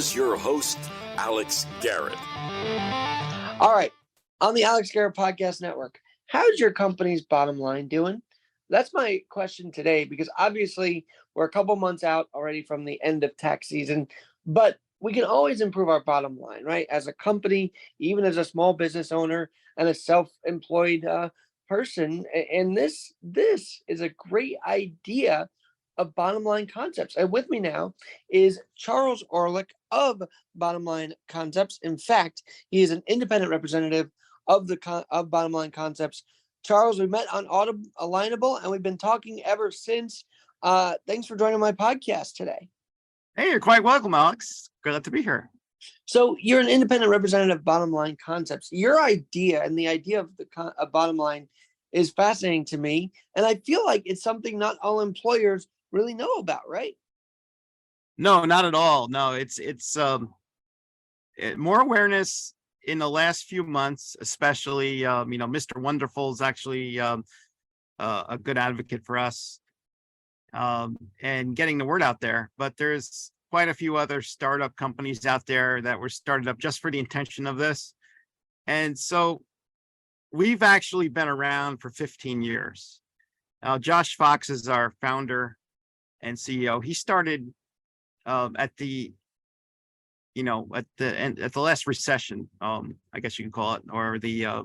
here's your host, Alex Garrett. All right. On the Alex Garrett Podcast Network, how's your company's bottom line doing? That's my question today, because obviously we're a couple months out already from the end of tax season, but we can always improve our bottom line, right? As a company, even as a small business owner and a self-employed person. And this is a great idea of Bottom Line Concepts. And with me now is Charles Orlik of Bottom Line Concepts. In fact, he is an independent representative of Bottom Line Concepts. Charles, we met on Alignable, and we've been talking ever since. Thanks for joining my podcast today. Hey, you're quite welcome, Alex. Glad to be here. So you're an independent representative of Bottom Line Concepts. Your idea and the idea of the Bottom Line is fascinating to me, and I feel like it's something not all employers really know about, right? No, not at all. No, it's more awareness in the last few months, especially. Mr. Wonderful is actually a good advocate for us and getting the word out there. But there's quite a few other startup companies out there that were started up just for the intention of this, and so we've actually been around for 15 years. Josh Fox is our founder and CEO. He started at the last recession, I guess you can call it, or the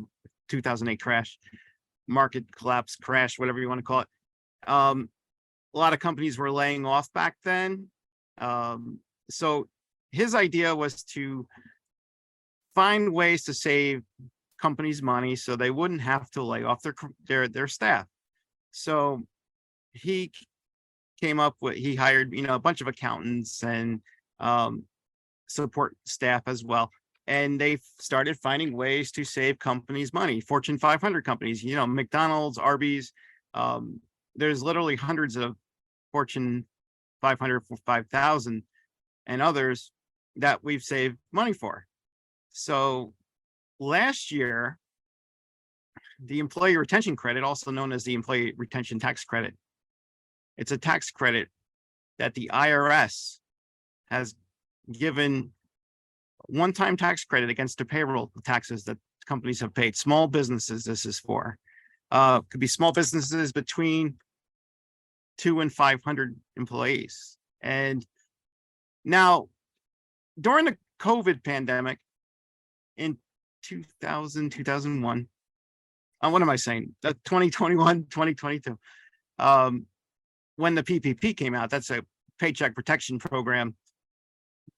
2008 market collapse crash, whatever you want to call it. A lot of companies were laying off back then. So his idea was to find ways to save companies money so they wouldn't have to lay off their staff. So he hired a bunch of accountants and support staff as well, and they started finding ways to save companies money. Fortune 500 companies, McDonald's, Arby's. There's literally hundreds of Fortune 500, 5,000 and others that we've saved money for. So last year, the employee retention credit, also known as the employee retention tax credit, it's a tax credit that the IRS has given one-time tax credit against the payroll taxes that companies have paid. Small businesses, this is for. Could be small businesses between 2 and 500 employees. And now, during the COVID pandemic in 2001, what am I saying? 2021, 2022. When the PPP came out, that's a paycheck protection program.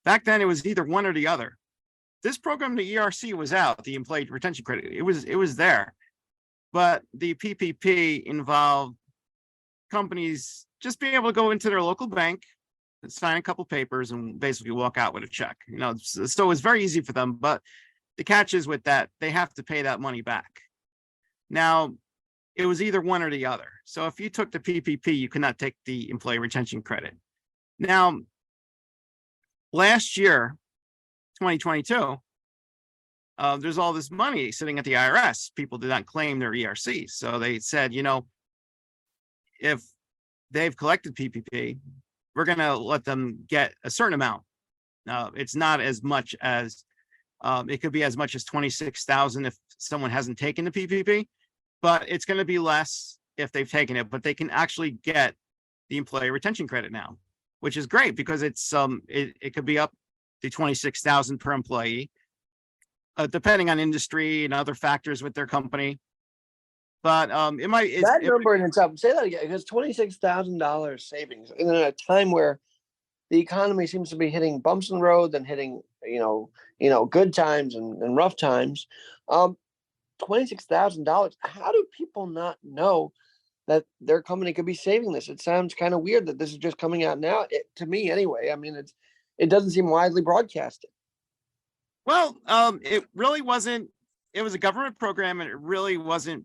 Back then, it was either one or the other. This program, the ERC, was out, the employee retention credit. It was there. But the PPP involved companies just being able to go into their local bank, sign a couple papers, and basically walk out with a check. So it was very easy for them. But the catch is with that, they have to pay that money back. Now, it was either one or the other. So if you took the PPP, you could not take the employee retention credit. Now, last year, 2022, there's all this money sitting at the IRS. People did not claim their ERC. So they said, if they've collected PPP, we're going to let them get a certain amount. It's not as much as, it could be as much as $26,000 if someone hasn't taken the PPP, but it's going to be less if they've taken it. But they can actually get the employee retention credit now, which is great because it's it could be up to $26,000 per employee, depending on industry and other factors with their company. But it might that number in itself. Say that again, because $26,000 savings in a time where the economy seems to be hitting bumps in the road and hitting good times and rough times. $26,000. How do people not know that their company could be saving this? It sounds kind of weird that this is just coming out now. To me, anyway. I mean, it doesn't seem widely broadcasted. Well, it really wasn't. It was a government program, and it really wasn't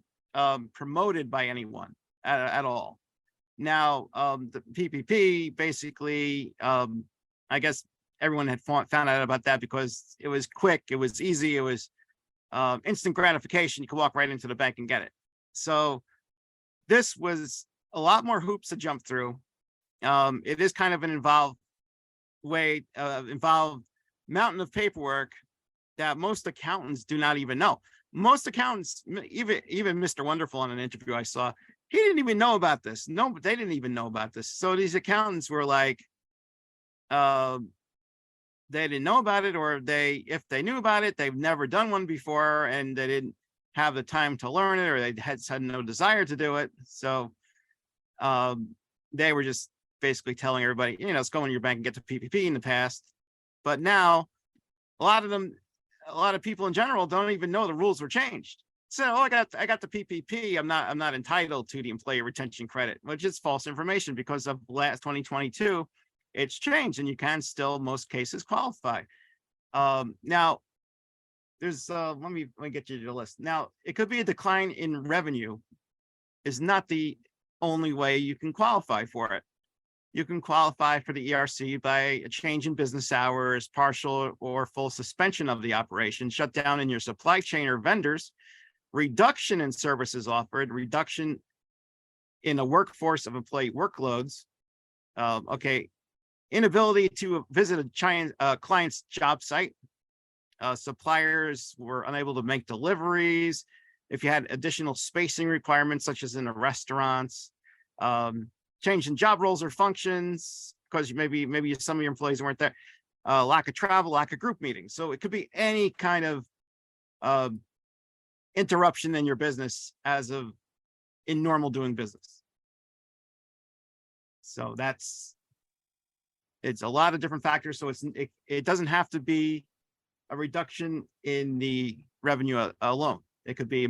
promoted by anyone at all. Now, the PPP basically, I guess everyone had found out about that because it was quick, it was easy, it was instant gratification. You could walk right into the bank and get it. So this was a lot more hoops to jump through. It is kind of an involved mountain of paperwork that most accountants do not even know. Most accountants, even Mr. Wonderful on an interview I saw, he didn't even know about this. No, they didn't even know about this. So these accountants were like, they didn't know about it, or if they knew about it, they've never done one before and they didn't have the time to learn it, or they had no desire to do it. So they were just basically telling everybody, let's go into your bank and get the PPP in the past. But now a lot of people in general don't even know the rules were changed. So I got the PPP. I'm not entitled to the employee retention credit, which is false information because of last 2022. It's changed and you can still, most cases, qualify. Now there's let me get you to the list. Now it could be a decline in revenue is not the only way you can qualify for it. You can qualify for the ERC by a change in business hours, partial or full suspension of the operation, shut down in your supply chain or vendors, reduction in services offered, reduction in the workforce of employee workloads. Inability to visit a client's job site. Suppliers were unable to make deliveries. If you had additional spacing requirements, such as in the restaurants, change in job roles or functions, because maybe some of your employees weren't there, lack of travel, lack of group meetings. So it could be any kind of interruption in your business in normal doing business. So it's a lot of different factors. So it doesn't have to be a reduction in the revenue alone. It could be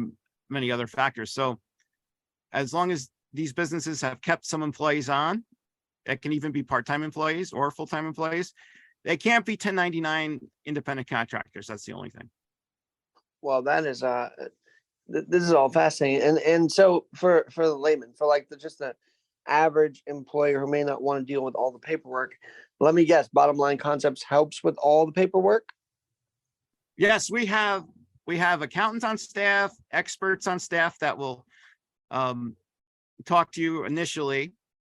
many other factors. So as long as these businesses have kept some employees on, it can even be part-time employees or full-time employees. They can't be 1099 independent contractors. That's the only thing. Well, that is this is all fascinating. And so for the layman, for like just the average employer who may not want to deal with all the paperwork, let me guess, Bottomline Concepts helps with all the paperwork? Yes, we have accountants on staff, experts on staff that will talk to you initially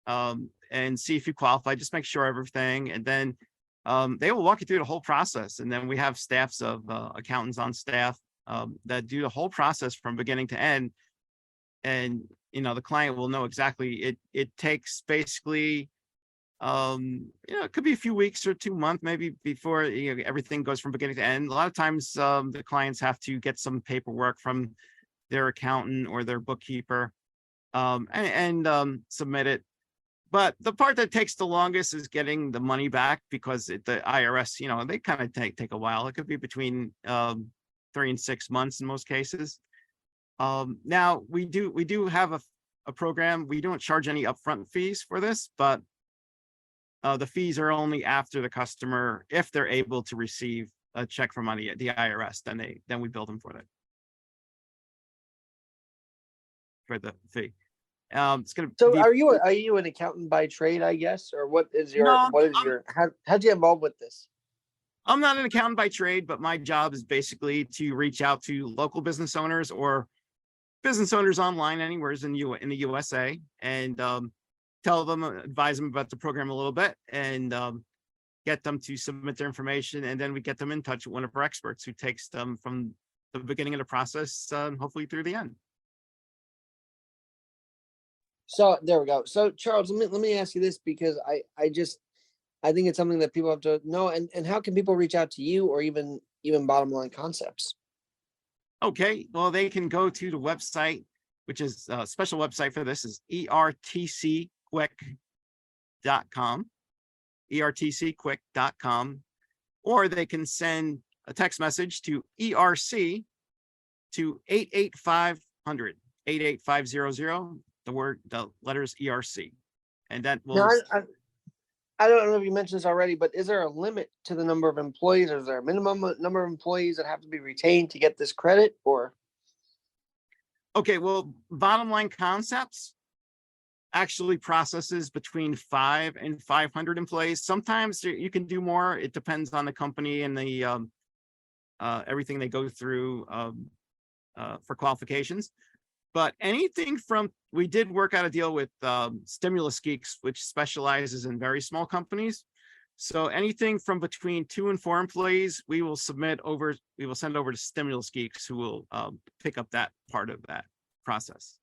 and see if you qualify, just make sure everything, and then they will walk you through the whole process. And then we have staffs of accountants on staff that do the whole process from beginning to end. And the client will know exactly. It takes basically it could be a few weeks or 2 months maybe before everything goes from beginning to end. A lot of times the clients have to get some paperwork from their accountant or their bookkeeper and submit it. But the part that takes the longest is getting the money back, because the IRS, they kind of take a while. It could be between 3 and 6 months in most cases. Now we do have a program. We don't charge any upfront fees for this, but the fees are only after the customer, if they're able to receive a check from the IRS, then we bill them for the fee. It's gonna. So are you an accountant by trade, I guess, or what is your No, how'd you get involved with this? I'm not an accountant by trade, but my job is basically to reach out to local business owners or business owners online anywhere in the USA, and advise them about the program a little bit, and get them to submit their information, and then we get them in touch with one of our experts who takes them from the beginning of the process, hopefully through the end. So there we go. So Charles, let me ask you this, because I think it's something that people have to know. And how can people reach out to you, or even Bottomline Concepts? Okay, well, they can go to the website, which is a special website for this, is ertcquick.com, ertcquick.com, or they can send a text message to ERC to 88500, 88500, the letters ERC, and that will. Now, I don't know if you mentioned this already, but is there a limit to the number of employees, or is there a minimum number of employees that have to be retained to get this credit, or? Okay, well, Bottomline Concepts actually processes between 5 and 500 employees. Sometimes you can do more. It depends on the company and the everything they go through for qualifications. But anything from, we did work out a deal with Stimulus Geeks, which specializes in very small companies. So anything from between 2 and 4 employees, we will send over to Stimulus Geeks, who will pick up that part of that process.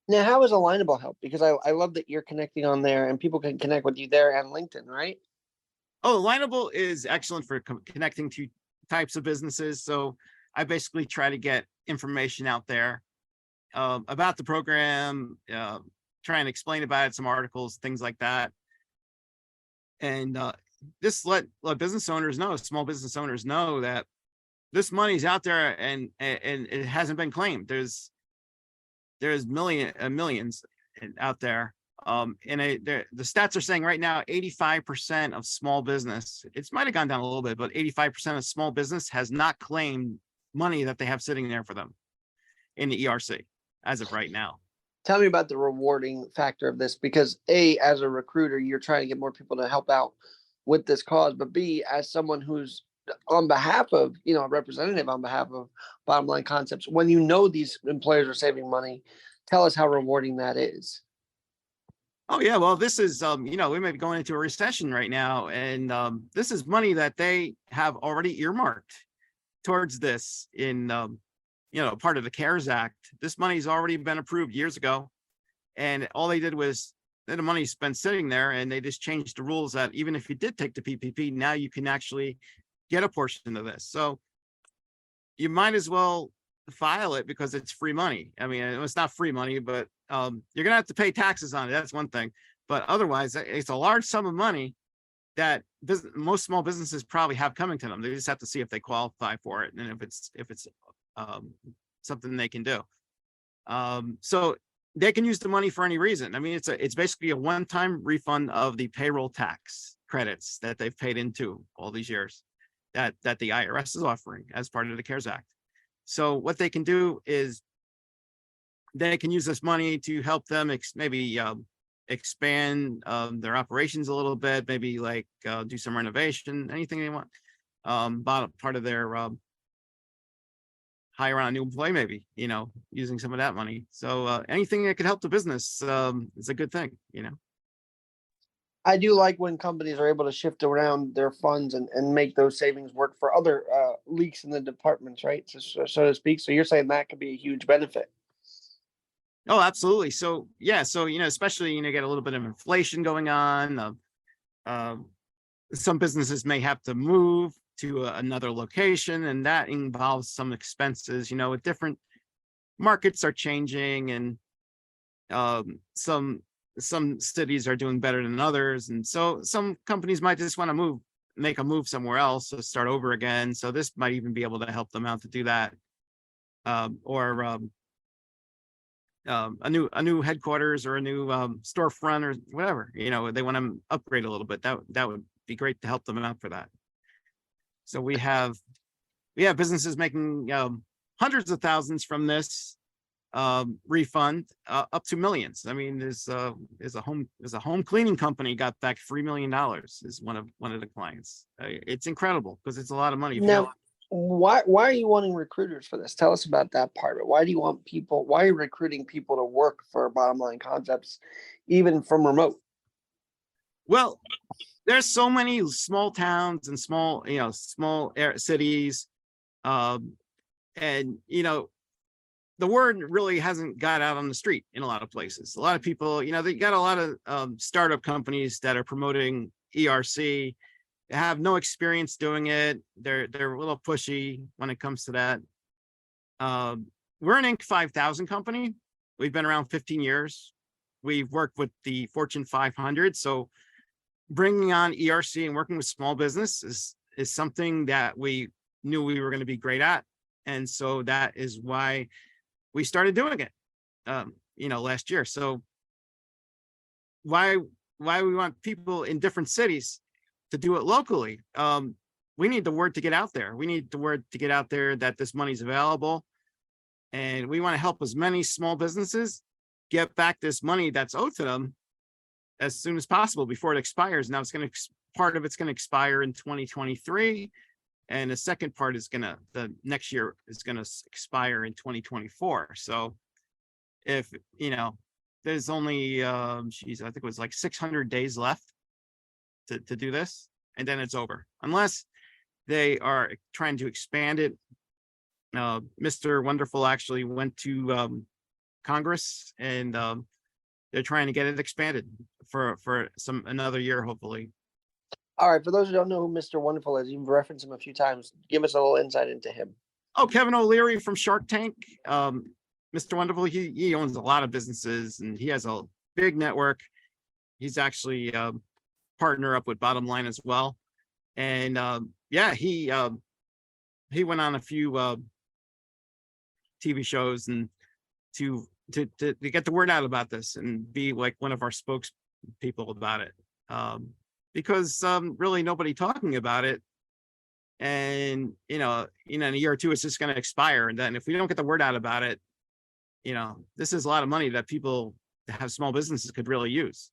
Now, how is Alignable help? Because I love that you're connecting on there and people can connect with you there and LinkedIn, right? Oh, Alignable is excellent for connecting to types of businesses. So I basically try to get information out there about the program, try and explain about it, some articles, things like that. And just let business owners know, small business owners know that this money's out there and it hasn't been claimed. There's millions out there. And the stats are saying right now, 85% of small business, it might have gone down a little bit, but 85% of small business has not claimed money that they have sitting there for them in the ERC as of right now. Tell me about the rewarding factor of this, because A, as a recruiter, you're trying to get more people to help out with this cause, but B, as someone who's on behalf of, a representative on behalf of Bottomline Concepts, when you know these employers are saving money, tell us how rewarding that is. Oh yeah, well, this is we may be going into a recession right now, and this is money that they have already earmarked towards this in part of the CARES Act. This money's already been approved years ago, and all they did was the money's been sitting there, and they just changed the rules that even if you did take the PPP, now you can actually get a portion of this. So you might as well file it because it's free money. I mean, it's not free money, but you're gonna have to pay taxes on it. That's one thing, but otherwise, it's a large sum of money that most small businesses probably have coming to them. They just have to see if they qualify for it and if it's something they can do. So they can use the money for any reason. I mean, it's basically a one-time refund of the payroll tax credits that they've paid into all these years that the IRS is offering as part of the CARES Act. So what they can do is they can use this money to help them maybe expand their operations a little bit, maybe like do some renovation, anything they want. Part of their hire on a new employee, maybe, using some of that money. So anything that could help the business is a good thing, I do like when companies are able to shift around their funds and make those savings work for other leaks in the departments, right? So to speak. So you're saying that could be a huge benefit. Oh, absolutely. So yeah, so especially get a little bit of inflation going on. Some businesses may have to move to another location, and that involves some expenses. With different markets are changing, and some cities are doing better than others, and so some companies might just want to make a move somewhere else to start over again. So this might even be able to help them out to do that, or a new headquarters or a new storefront or whatever. They want to upgrade a little bit. That would be great to help them out for that. So we have businesses making hundreds of thousands from this refund, up to millions. I mean, there's a home cleaning company got back $3 million is one of the clients. It's incredible because it's a lot of money. Now, why are you wanting recruiters for this? Tell us about that part of it. Why are you recruiting people to work for Bottomline Concepts, even from remote? Well, there's so many small towns and small cities, and the word really hasn't got out on the street in a lot of places. A lot of people, they got a lot of startup companies that are promoting ERC. They have no experience doing it. They're a little pushy when it comes to that. We're an Inc. 5000 company. We've been around 15 years. We've worked with the Fortune 500. So bringing on ERC and working with small business is something that we knew we were going to be great at. And so that is why we started doing it, last year. So why we want people in different cities to do it locally? We need the word to get out there. We need the word to get out there that this money's available. And we want to help as many small businesses get back this money that's owed to them as soon as possible before it expires. Now part of it's going to expire in 2023. And the second part is the next year is going to expire in 2024. So if, there's only, I think it was like 600 days left to do this, and then it's over. Unless they are trying to expand it. Mr. Wonderful actually went to Congress, and they're trying to get it expanded for another year, hopefully. All right. For those who don't know who Mr. Wonderful is, you've referenced him a few times. Give us a little insight into him. Oh, Kevin O'Leary from Shark Tank. Mr. Wonderful, he owns a lot of businesses, and he has a big network. He's actually partner up with Bottomline as well. And yeah, he went on a few TV shows and to get the word out about this and be like one of our spokespeople about it. Because really nobody talking about it. And in a year or two, it's just going to expire. And then if we don't get the word out about it, this is a lot of money that people that have small businesses could really use.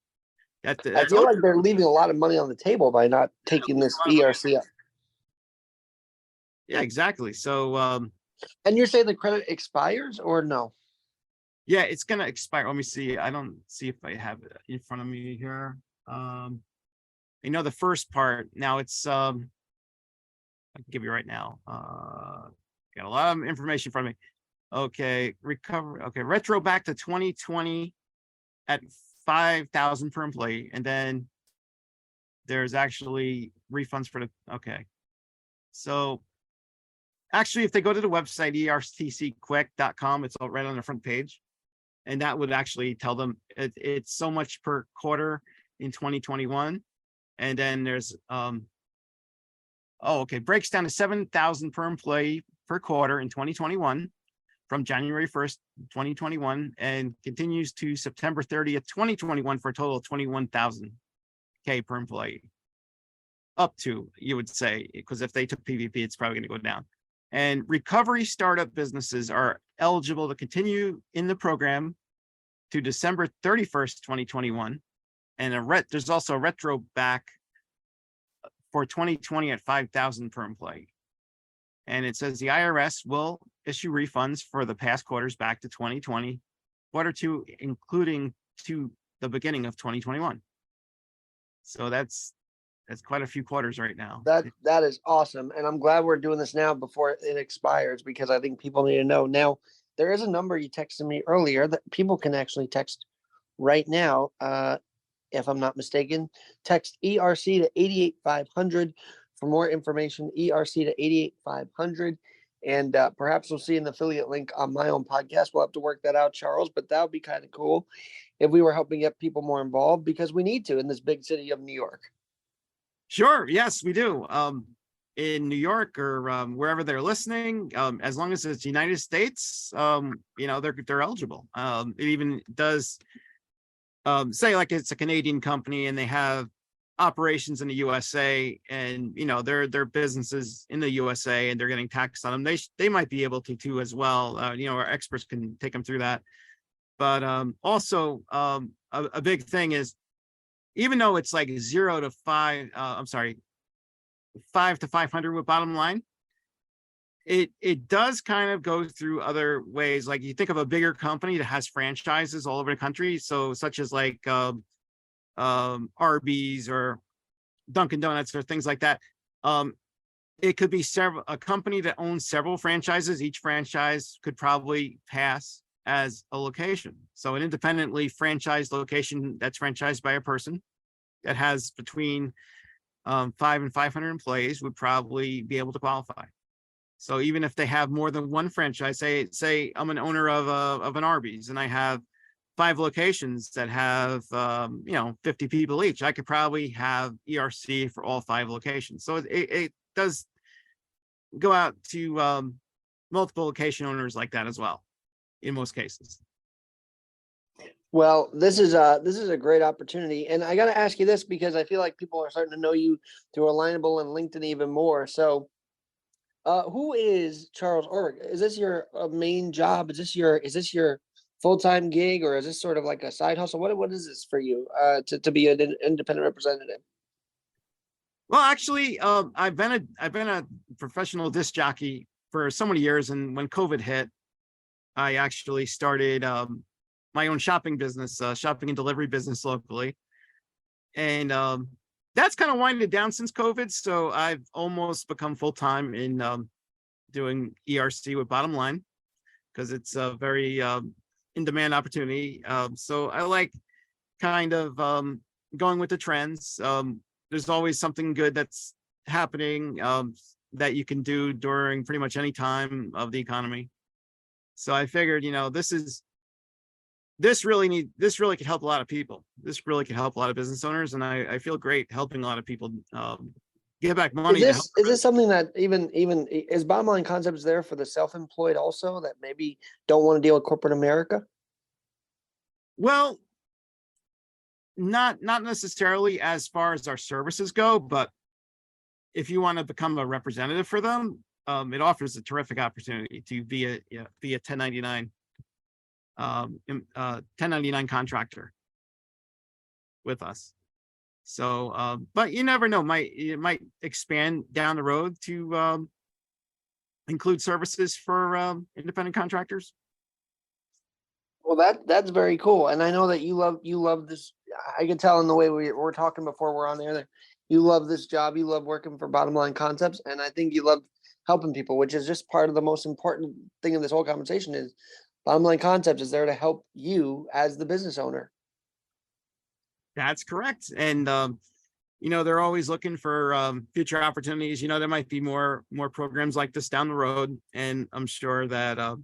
I feel like they're leaving a lot of money on the table by not taking this ERC up. Yeah, exactly. So, and you're saying the credit expires or no? Yeah, it's going to expire. Let me see. I don't see if I have it in front of me here. The first part now it's, I can give you right now. Got a lot of information from me. Okay. Recover. Okay. Retro back to 2020 at 5,000 per employee. And then there's actually refunds for okay. So actually, if they go to the website, ertcquick.com, it's all right on the front page. And that would actually tell them it's so much per quarter in 2021. And then there's, breaks down to 7,000 per employee per quarter in 2021 from January 1st, 2021, and continues to September 30th, 2021 for a total of 21,000 K per employee. Up to, you would say, because if they took PVP, it's probably going to go down. And recovery startup businesses are eligible to continue in the program to December 31st, 2021. And there's also a retro back for 2020 at 5,000 per employee. And it says the IRS will issue refunds for the past quarters back to 2020, quarter two, including to the beginning of 2021. So that's quite a few quarters right now. That is awesome. And I'm glad we're doing this now before it expires, because I think people need to know. Now, there is a number you texted me earlier that people can actually text right now. If I'm not mistaken, text ERC to 88500 for more information, ERC to 88500. And perhaps we'll see an affiliate link on my own podcast. We'll have to work that out, Charles, but that would be kind of cool if we were helping get people more involved, because we need to in this big city of New York. Sure. Yes, we do. In New York or wherever they're listening, as long as it's United States, they're eligible. It even does say like it's a Canadian company and they have operations in the USA, and their businesses in the USA and they're getting taxed on them. They might be able to too as well. Our experts can take them through that. But also a big thing is, even though it's like 0 to 5, 5 to 500 with Bottomline, it does kind of go through other ways. Like you think of a bigger company that has franchises all over the country, so such as like Arby's or Dunkin' Donuts or things like that. It could be a company that owns several franchises. Each franchise could probably pass as a location. So an independently franchised location that's franchised by a person that has between 5 and 500 employees would probably be able to qualify. So even if they have more than one franchise, say I'm an owner of an Arby's and I have 5 locations that have 50 people each, I could probably have ERC for all 5 locations. So it does go out to multiple location owners like that as well, in most cases. Well, this is a great opportunity, and I got to ask you this because I feel like people are starting to know you through Alignable and LinkedIn even more. So, who is Charles Orlik? Is this your main job? Is this your full-time gig, or is this sort of like a side hustle? What is this for you to be an independent representative? Well, actually, I've been a professional disc jockey for so many years, and when COVID hit, I actually started my own shopping business, shopping and delivery business locally. And that's kind of winded down since COVID. So I've almost become full-time in doing ERC with Bottomline, because it's a very in-demand opportunity. So I like kind of going with the trends. There's always something good that's happening that you can do during pretty much any time of the economy. So I figured, this really could help a lot of people. This really could help a lot of business owners, and I feel great helping a lot of people give back money. Is this something that even is Bottomline Concepts there for the self-employed also, that maybe don't want to deal with corporate America? Well, not necessarily as far as our services go, but if you want to become a representative for them, it offers a terrific opportunity to be a 1099 1099 contractor with us. So but you never know, it might expand down the road to include services for independent contractors. Well, that's very cool, and I know that you love this. I can tell in the way we're talking before we're on there that you love this job. You love working for Bottomline Concepts, and I think you love helping people, which is just part of the most important thing in this whole conversation. Is Bottomline Concepts is there to help you as the business owner. That's correct, and they're always looking for future opportunities. There might be more programs like this down the road, and I'm sure that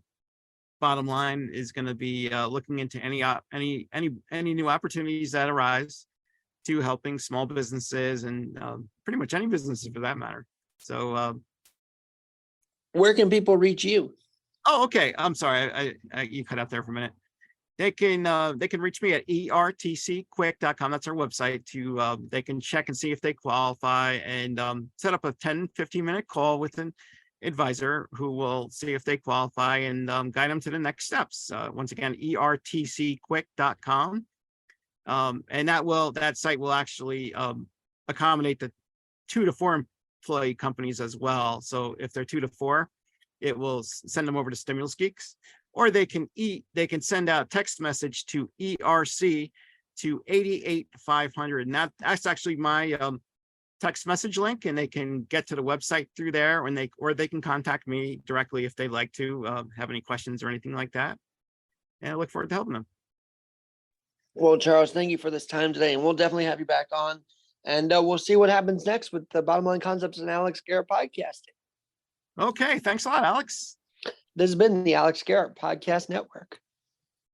Bottomline is going to be looking into any new opportunities that arise to helping small businesses and pretty much any businesses for that matter. So where can people reach you? Oh, okay. I'm sorry. I you cut out there for a minute. They can reach me at ertcquick.com. That's our website. They can check and see if they qualify, and set up a 10-15 minute call with an advisor who will see if they qualify and guide them to the next steps. Once again, ertcquick.com. And that site will actually accommodate the 2 to 4 employee companies as well. So if they're 2 to 4, it will send them over to Stimulus Geeks, or they can send out text message to ERC to 88500, and that's actually my text message link, and they can get to the website through there, or they can contact me directly if they'd like to have any questions or anything like that. And I look forward to helping them. Well, Charles, thank you for this time today, and we'll definitely have you back on, and we'll see what happens next with the Bottomline Concepts and Alex Garrett Podcasting. Okay, thanks a lot, Alex. This has been the Alex Garrett Podcast Network.